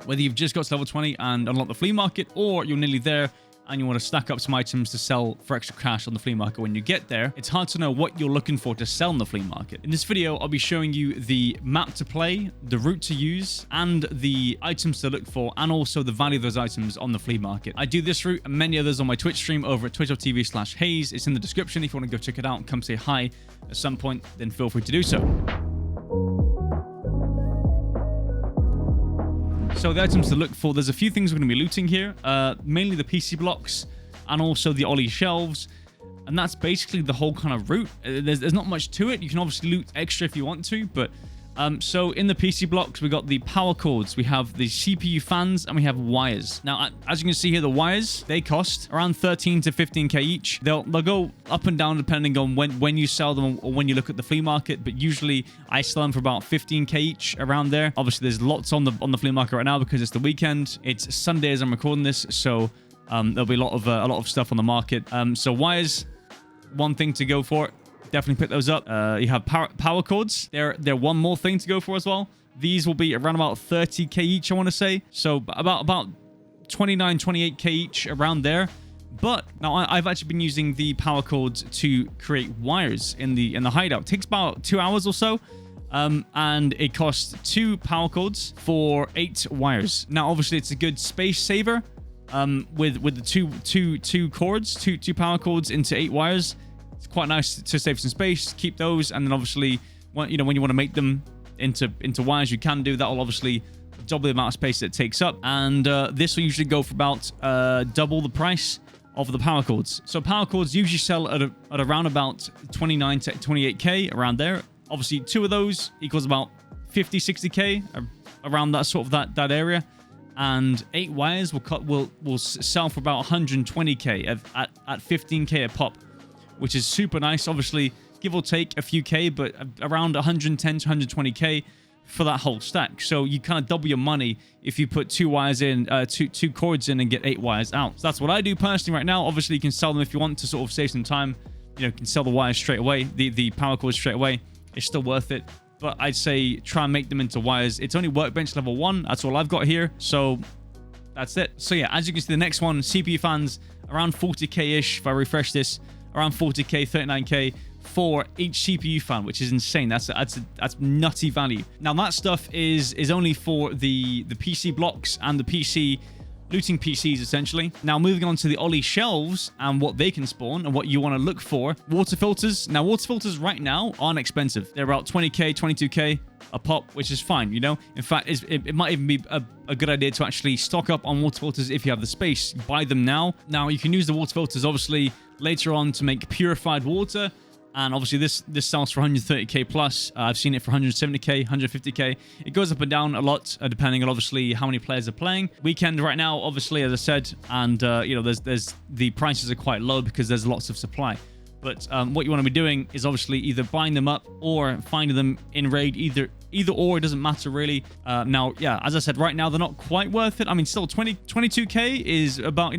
whether you've just got to level 20 and unlock the flea market, or you're nearly there and you want to stack up some items to sell for extra cash on the flea market when you get there, it's hard to know what you're looking for to sell on the flea market. In this video, I'll be showing you the map to play, the route to use, and the items to look for, and also the value of those items on the flea market. I do this route and many others on my Twitch stream over at twitch.tv/Hayz. It's in the description. If you want to go check it out and come say hi at some point, then feel free to do so. So the items to look for, there's a few things we're going to be looting here, mainly the PC blocks and also the ollie shelves, and that's basically the whole kind of route. There's not much to it. You can obviously loot extra if you want to, but so in the PC blocks, we got the power cords, we have the CPU fans, and we have wires. Now, as you can see here, the wires, they cost around 13 to 15k each. They'll go up and down depending on when you sell them or when you look at the flea market, but usually I sell them for about 15k each, around there. Obviously, there's lots on the flea market right now because it's the weekend. It's Sunday as I'm recording this, so there'll be a lot of stuff on the market. So wires, one thing to go for. Definitely pick those up. You have power cords. They're one more thing to go for as well. These will be around about 30k each, I want to say. So about 29, 28k each, around there. But now I've actually been using the power cords to create wires in the hideout. It takes about 2 hours or so. And it costs 2 power cords for 8 wires. Now, obviously, it's a good space saver. With the two cords, two power cords into 8 wires. It's quite nice to save some space, keep those, and then obviously, when you want to make them into wires, you can do that. Will obviously double the amount of space that it takes up, and this will usually go for about double the price of the power cords. So power cords usually sell at around about 29 to 28k, around there. Obviously, 2 of those equals about 50, 60k, around that sort of that area. And 8 wires will sell for about 120k at 15k a pop, which is super nice. Obviously, give or take a few k, but around 110 to 120k for that whole stack. So you kind of double your money if you put 2 wires in, two cords in, and get 8 wires out. So that's what I do personally right now. Obviously, you can sell them if you want to sort of save some time. You can sell the wires straight away, the power cords straight away. It's still worth it. But I'd say try and make them into wires. It's only workbench level 1. That's all I've got here. So that's it. So yeah, as you can see, the next one, CPU fans, around 40k-ish. If I refresh this, around 40k, 39k for each CPU fan, which is insane. That's nutty value. Now that stuff is only for the PC blocks and the PC looting PCs, essentially. Now moving on to the ollie shelves and what they can spawn and what you want to look for. Water filters. Now water filters right now aren't expensive. They're about 20k, 22k a pop, which is fine, In fact, it might even be a good idea to actually stock up on water filters if you have the space. Buy them now. Now you can use the water filters obviously later on to make purified water. And obviously this sells for 130k plus. I've seen it for 170k, 150k. It goes up and down a lot depending on obviously how many players are playing. Weekend right now, obviously, as I said, and there's the prices are quite low because there's lots of supply. But what you want to be doing is obviously either buying them up or finding them in raid. Either or, it doesn't matter really. Now, yeah, as I said, right now they're not quite worth it. I mean, still 22k is about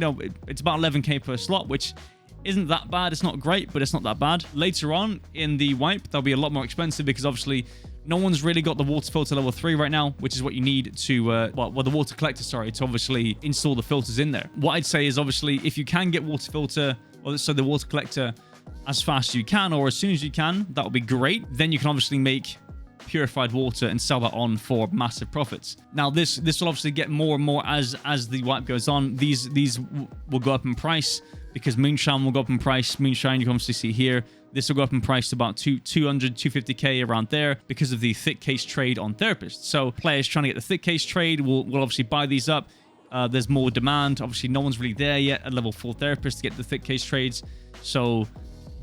it's about 11k per slot, which isn't that bad. It's not great, but it's not that bad. Later on in the wipe, they'll be a lot more expensive because obviously no one's really got the water filter level 3 right now, which is what you need to, the water collector, sorry, to obviously install the filters in there. What I'd say is obviously if you can get water filter, or so the water collector as fast as you can or as soon as you can, that would be great. Then you can obviously make purified water and sell that on for massive profits. Now this will obviously get more and more as the wipe goes on. These will go up in price because moonshine will go up in price. Moonshine, you can obviously see here, this will go up in price to about 200, 250k around there because of the thick case trade on therapists. So players trying to get the thick case trade will obviously buy these up. There's more demand. Obviously, no one's really there yet at level 4 therapists to get the thick case trades. So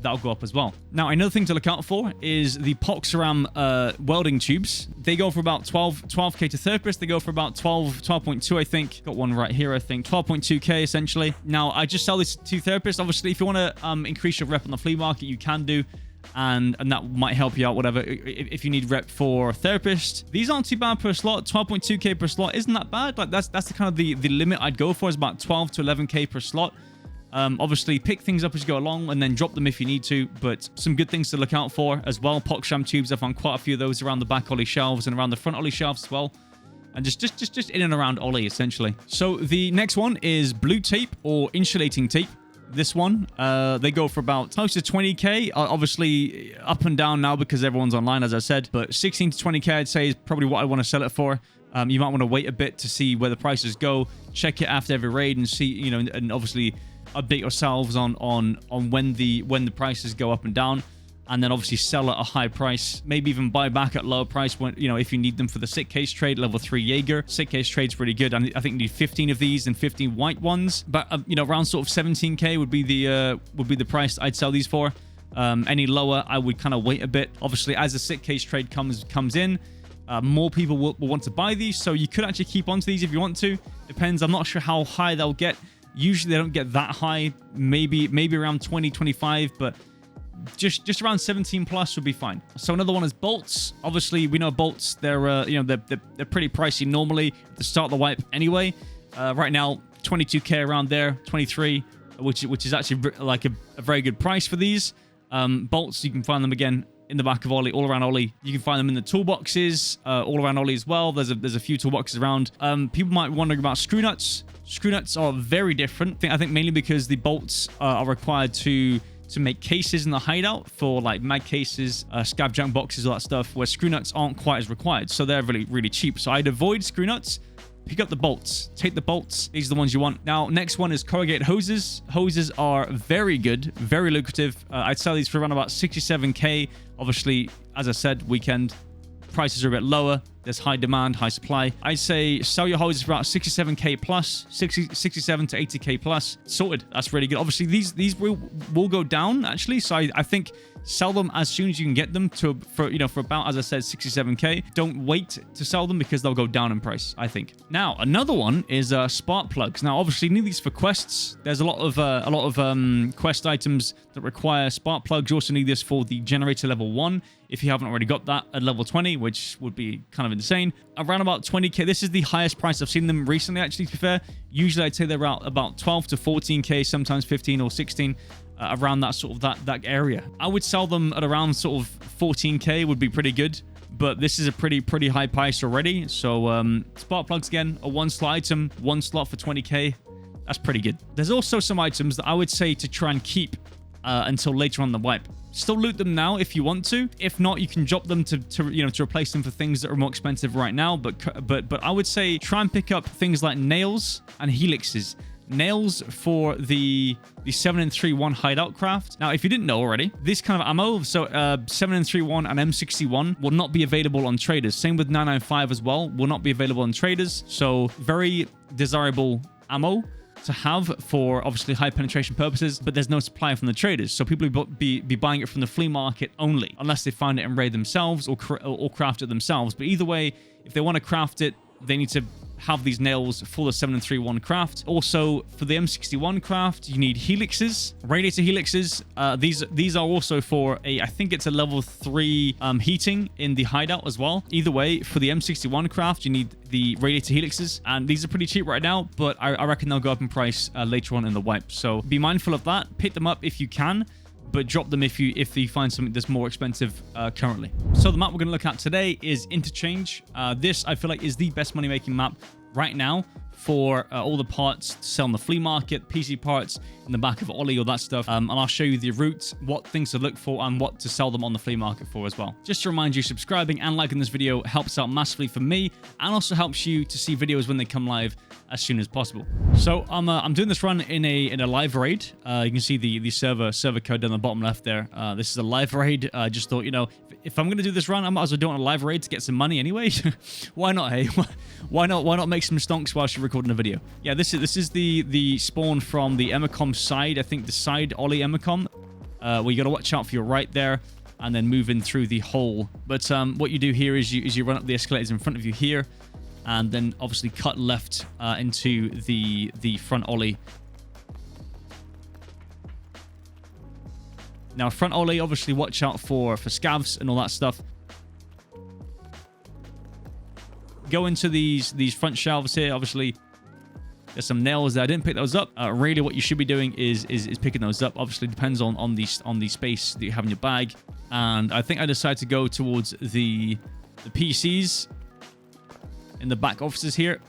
that'll go up as well. Now, another thing to look out for is the pogchamp welding tubes. They go for about 12k to therapist. They go for about 12.2, I think. Got one right here, I think. 12.2k, essentially. Now, I just sell this to therapists. Obviously, if you want to increase your rep on the flea market, you can do. And that might help you out, whatever, if you need rep for therapist. These aren't too bad per slot. 12.2k per slot isn't that bad. Like that's the kind of the limit I'd go for, is about 12 to 11k per slot. Obviously, pick things up as you go along and then drop them if you need to, but some good things to look out for as well. Pogchamp tubes, I found quite a few of those around the back ollie shelves and around the front ollie shelves as well. and just in and around Ollie, essentially. So the next one is blue tape or insulating tape. This one, they go for about close to 20k. Obviously up and down now because everyone's online, as I said, but 16 to 20k I'd say is probably what I want to sell it for. You might want to wait a bit to see where the prices go, check it after every raid, and see, you know, and obviously update yourselves on when the prices go up and down, and then obviously sell at a high price, maybe even buy back at lower price when, you know, if you need them for the sick case trade. Level 3 Jaeger sick case trade's pretty good. I think you need 15 of these and 15 white ones, but you know, around sort of 17k would be the price I'd sell these for. Any lower, I would kind of wait a bit. Obviously, as the sick case trade comes in, more people will want to buy these, so you could actually keep onto these if you want to. Depends. I'm not sure how high they'll get. Usually they don't get that high. Maybe around 20, 25, but just around 17 plus would be fine. So another one is bolts. Obviously, we know bolts. They're you know, they're pretty pricey normally to start the wipe anyway. Right now, 22k around there, 23, which is actually like a very good price for these. Bolts, you can find them again in the back of Ollie, all around Ollie. You can find them in the toolboxes, all around Ollie as well. There's a few toolboxes around. People might be wondering about screw nuts. Screw nuts are very different. I think mainly because the bolts are required to make cases in the hideout for like mag cases, scav junk boxes, all that stuff, where screw nuts aren't quite as required. So they're really cheap. So I'd avoid screw nuts. Pick up the bolts. Take the bolts. These are the ones you want. Now, next one is corrugated hoses. Hoses are very good, very lucrative. I'd sell these for around about 67k. Obviously, as I said, weekend prices are a bit lower. There's high demand, high supply. I'd say sell your hoses for about 67k plus, 67 to 80k plus. Sorted. That's really good. Obviously, these will go down actually. So I think sell them as soon as you can get them for about, as I said, 67k. Don't wait to sell them because they'll go down in price, I think. Now, another one is spark plugs. Now, obviously, you need these for quests. There's a lot of quest items that require spark plugs. You also need this for the generator level 1 if you haven't already got that at level 20, which would be kind of insane. Around about 20k. This is the highest price I've seen them recently, actually, to be fair. Usually, I'd say they're about 12 to 14k, sometimes 15 or 16. Around that sort of that area. I would sell them at around sort of 14k would be pretty good, but this is a pretty high price already. So spark plugs, again, a 1-slot item, 1 slot for 20k. That's pretty good. There's also some items that I would say to try and keep until later on the wipe. Still loot them now if you want to. If not, you can drop them to replace them for things that are more expensive right now. But I would say try and pick up things like nails and helixes. Nails for the 7-in-3-1 hideout craft. Now, if you didn't know already, this kind of ammo, so 7-in-3-1 and M61 will not be available on traders. Same with 995 as well, will not be available on traders. So very desirable ammo to have for obviously high penetration purposes, but there's no supply from the traders. So people will be buying it from the flea market only, unless they find it and raid themselves or craft it themselves. But either way, if they want to craft it, they need to have these nails for the 7-in-3-1 craft. Also, for the M61 craft, you need helixes, radiator helixes. These are also for I think it's a level 3 heating in the hideout as well. Either way, for the M61 craft, you need the radiator helixes, and these are pretty cheap right now, but I reckon they'll go up in price later on in the wipe. So be mindful of that. Pick them up if you can, but drop them if you find something that's more expensive currently. So the map we're going to look at today is Interchange. This, I feel like, is the best money-making map right now for all the parts to sell in the flea market, PC parts in the back of Ollie, all that stuff. And I'll show you the route, what things to look for, and what to sell them on the flea market for as well. Just to remind you, subscribing and liking this video helps out massively for me, and also helps you to see videos when they come live as soon as possible. So I'm doing this run in a live raid. You can see the server code down the bottom left there. This is a live raid. I just thought, if I'm gonna do this run, I might as well do it on a live raid to get some money anyway. Why not, hey? Why not make some stonks whilst you're recording a video? Yeah, this is the spawn from the Emacom side. I think the side Ollie Emacom. Where you gotta watch out for your right there, and then move in through the hole. But what you do here is you run up the escalators in front of you here, and then obviously cut left into the front Ollie. Now, front Ollie, obviously watch out for scavs and all that stuff. Go into these front shelves here. Obviously, there's some nails there. I didn't pick those up. Really, what you should be doing is picking those up. Obviously, depends on the space that you have in your bag. And I think I decided to go towards the PCs. in the back offices here.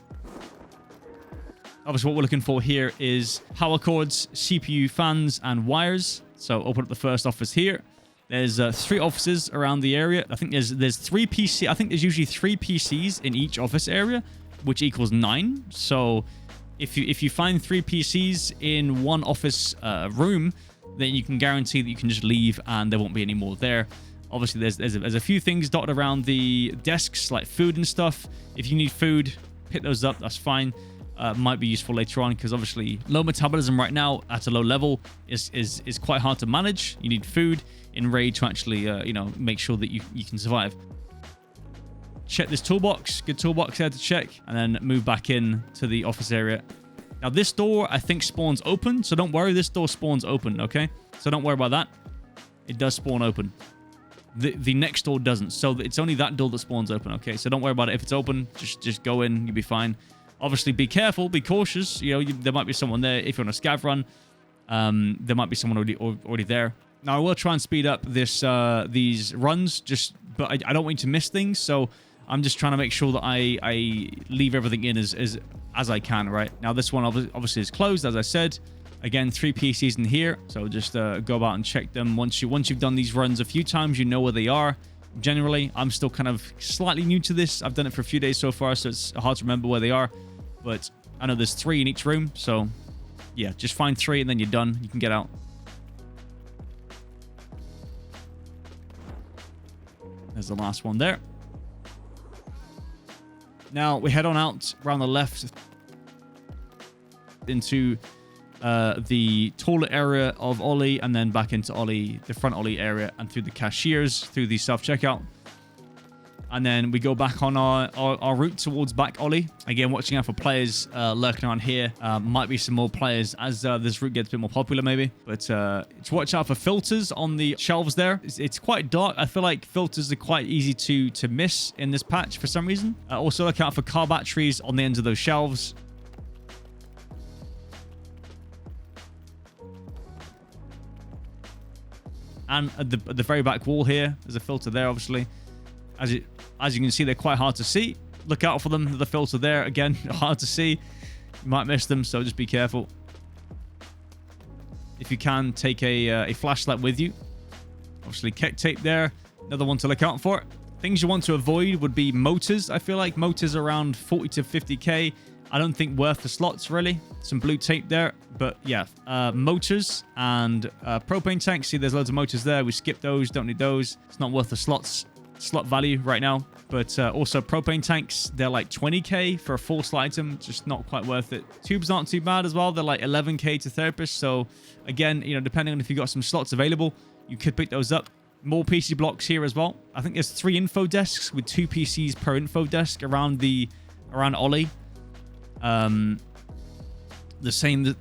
Obviously, what we're looking for here is power cords, CPU fans, and wires. So open up the first office here. There's 3 offices around the area. I think there's 3 PC. I think there's usually 3 PCs in each office area, which equals 9. So if you find 3 PCs in one office room, then you can guarantee that you can just leave and there won't be any more there. Obviously, there's a few things dotted around the desks, like food and stuff. If you need food, pick those up. That's fine. Might be useful later on, because obviously low metabolism right now at a low level is quite hard to manage. You need food in raid to actually you know, make sure that you can survive. Check this toolbox. Good toolbox there to check, and then move back in to the office area. Now this door I think spawns open, so don't worry, this door spawns open, okay? So don't worry about that. It does spawn open. The next door doesn't, so it's only that door that spawns open, okay? So don't worry about it. If it's open, just go in, you'll be fine. Obviously, be careful, be cautious. You know, there might be someone there. If you're on a scav run, there might be someone already there. Now, I will try and speed up these runs, but I don't want you to miss things. So I'm just trying to make sure that I leave everything in as I can, right? Now, this one obviously is closed, as I said. Again, 3 PCs in here. So just go about and check them. Once you've done these runs a few times, you know where they are. Generally, I'm still kind of slightly new to this. I've done it for a few days so far, so it's hard to remember where they are. But I know there's 3 in each room, so yeah, just find 3 and then you're done. You can get out. There's the last one there. Now we head on out around the left into the toilet area of Ollie, and then back into Ollie, the front Ollie area, and through the cashiers, through the self-checkout. And then we go back on our route towards back Ollie. Again, watching out for players lurking around here. Might be some more players as this route gets a bit more popular, maybe. But just watch out for filters on the shelves there. It's quite dark. I feel like filters are quite easy to miss in this patch for some reason. Also, look out for car batteries on the ends of those shelves. And at the very back wall here, there's a filter there, obviously. As you can see, they're quite hard to see. Look out for them. The filter there, again, hard to see. You might miss them, so just be careful. If you can, take a flashlight with you. Obviously, keck tape there. Another one to look out for. Things you want to avoid would be motors. I feel like motors around 40 to 50k. I don't think worth the slots, really. Some blue tape there. But yeah, motors and propane tanks. See, there's loads of motors there. We skip those. Don't need those. It's not worth the slot value right now. But also propane tanks, they're like 20k for a full slot item. Just not quite worth it. Tubes aren't too bad as well. They're like 11k to therapist. So again, you know, depending on if you've got some slots available, you could pick those up. More PC blocks here as well. I think there's 3 info desks with 2 PCs per info desk around Ollie. The same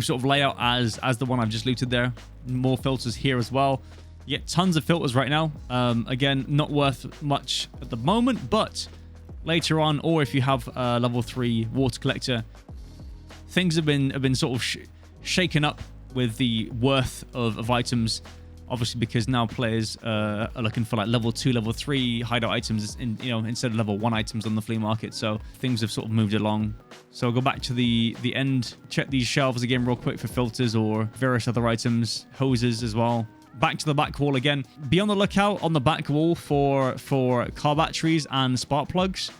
sort of layout as the one I've just looted there. More filters here as well. You get tons of filters right now. Again, not worth much at the moment, but later on, or if you have a level 3 water collector, things have been sort of shaken up with the worth of items. Obviously, because now players are looking for like level 2, level 3 hideout items, instead of level 1 items on the flea market. So things have sort of moved along. So I'll go back to the end, check these shelves again real quick for filters or various other items, hoses as well. Back to the back wall again. Be on the lookout on the back wall for car batteries and spark plugs.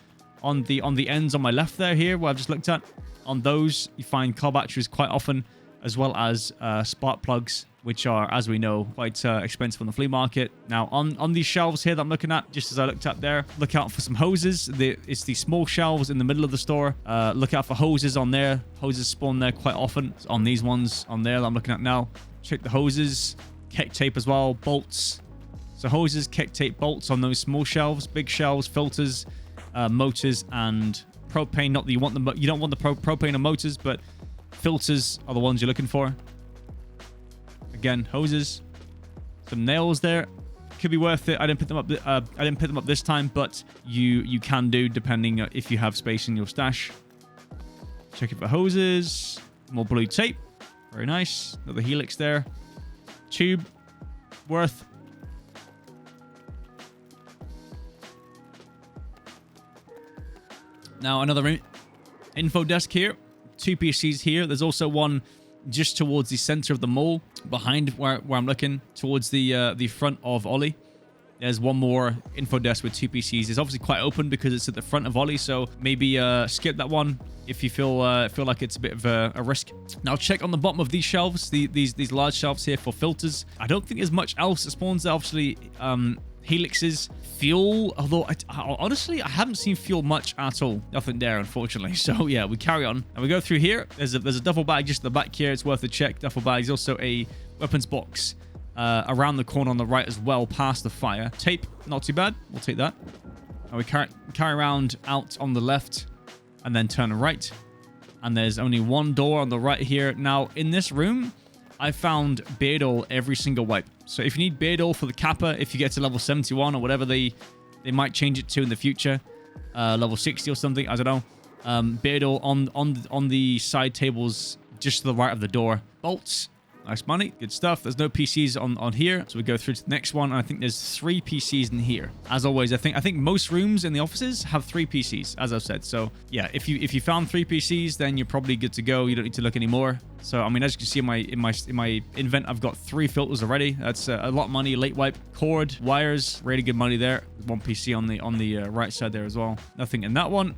On the ends on my left there here, where I've just looked at, on those you find car batteries quite often, as well as spark plugs, which are, as we know, quite expensive on the flea market. Now, on these shelves here that I'm looking at, just as I looked up there, look out for some hoses. It's the small shelves in the middle of the store. Look out for hoses on there. Hoses spawn there quite often. It's on these ones on there that I'm looking at now. Check the hoses. Keck tape as well. Bolts. So hoses, keck tape, bolts on those small shelves. Big shelves, filters, motors, and propane. Not that you don't want the propane or motors, but filters are the ones you're looking for. Again, hoses, some nails there. Could be worth it. I didn't pick them up this time, but you can do, depending if you have space in your stash. Check it for hoses. More blue tape. Very nice. Another helix there. Tube. Worth. Now, another info desk here. 2 PCs here. There's also one just towards the center of the mall, behind where I'm looking, towards the front of Ollie. There's one more info desk with 2 PCs. It's obviously quite open because it's at the front of Ollie, so maybe skip that one if you feel like it's a bit of a risk. Now check on the bottom of these shelves, these large shelves here for filters. I don't think there's much else that spawns there. Obviously, helixes, fuel, although honestly I haven't seen fuel much at all. Nothing there, unfortunately. So yeah, we carry on and we go through here. There's a duffel bag just at the back here. It's worth a check. Duffel bag is also a weapons box around the corner on the right as well, past the fire. Tape, not too bad. We'll take that. And we carry around out on the left and then turn right. And there's only one door on the right here. Now, in this room, I found beard oil every single wipe. So if you need beard oil for the kappa, if you get to level 71 or whatever they might change it to in the future, level 60 or something, I don't know. Beard oil on the side tables just to the right of the door. Bolts. Nice money. Good stuff. There's no PCs on here. So we go through to the next one. And I think there's 3 PCs in here. As always, I think most rooms in the offices have 3 PCs, as I've said. So yeah, if you found 3 PCs, then you're probably good to go. You don't need to look anymore. So I mean, as you can see in my invent, I've got 3 filters already. That's a lot of money. Late wipe, cord, wires, really good money there. 1 PC on the right side there as well. Nothing in that one.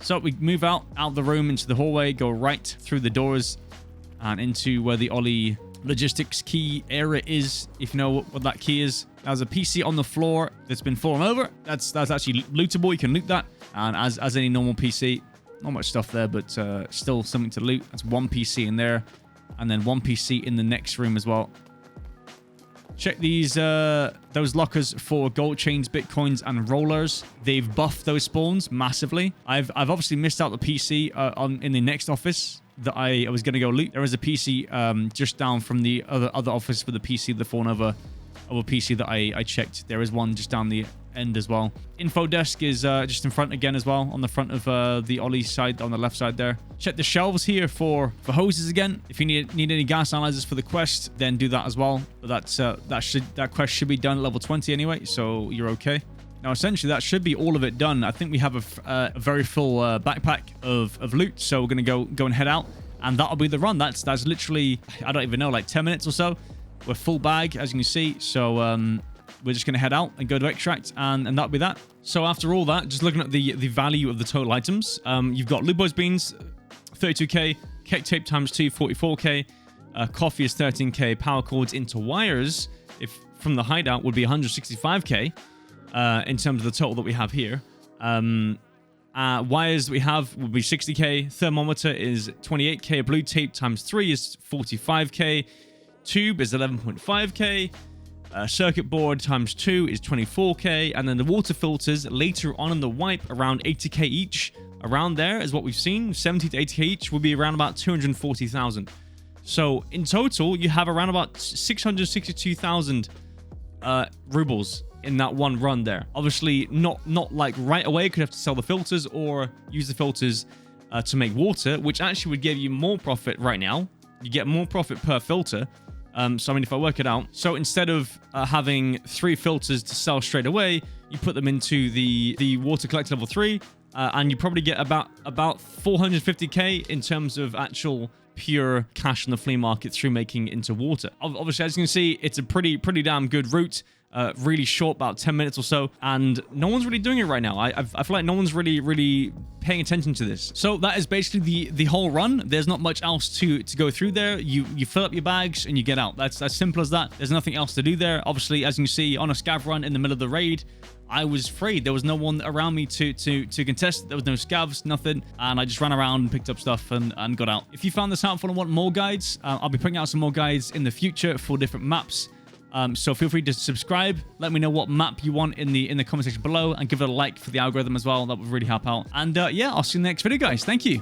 So we move out the room into the hallway, go right through the doors and into where the Ollie logistics key area is, if you know what that key is. There's a PC on the floor that's been fallen over. That's actually lootable. You can loot that. And as any normal PC, not much stuff there, but still something to loot. That's 1 PC in there. And then 1 PC in the next room as well. Check those lockers for gold chains, bitcoins, and rollers. They've buffed those spawns massively. I've obviously missed out the PC in the next office that I was going to go loot. There is a PC just down from the other office for the PC, the fallen over PC that I checked. There is one just down the end as well. Info desk is just in front again as well, on the front of the Ollie side, on the left side there. Check the shelves here for hoses again. If you need any gas analyzers for the quest, then do that as well. But that quest should be done at level 20 anyway, so you're okay. Now, essentially, that should be all of it done. I think we have a very full backpack of loot, so we're going to go and head out, and that'll be the run. That's literally, I don't even know, like 10 minutes or so. We're full bag, as you can see, so we're just going to head out and go to extract, and that'll be that. So after all that, just looking at the value of the total items, you've got Lupo's beans, 32k, cake tape times 2, 44k, coffee is 13k, power cords into wires, if from the hideout, would be 165k. In terms of the total that we have here. Wires we have will be 60k. Thermometer is 28k. Blue tape times 3 is 45k. Tube is 11.5k. Circuit board times 2 is 24k. And then the water filters later on in the wipe, around 80k each. Around there is what we've seen. 70 to 80k each will be around about 240,000. So in total, you have around about 662,000 rubles in that one run there. Obviously not like right away, you could have to sell the filters or use the filters to make water, which actually would give you more profit right now. You get more profit per filter. So I mean, if I work it out, so instead of having 3 filters to sell straight away, you put them into the water collector level 3, and you probably get about 450k in terms of actual pure cash on the flea market through making into water. Obviously, as you can see, it's a pretty damn good route. Really short, about 10 minutes or so, and no one's really doing it right now. I feel like no one's really paying attention to this. So that is basically the whole run. There's not much else to go through there. You fill up your bags and you get out. That's as simple as that. There's nothing else to do there. Obviously, as you can see, on a scav run in the middle of the raid, I was afraid. There was no one around me to contest. There was no scavs, nothing, and I just ran around and picked up stuff and got out. If you found this helpful and want more guides, I'll be putting out some more guides in the future for different maps. So feel free to subscribe. Let me know what map you want in the comment section below, and give it a like for the algorithm as well. That would really help out. And yeah, I'll see you in the next video, guys. Thank you.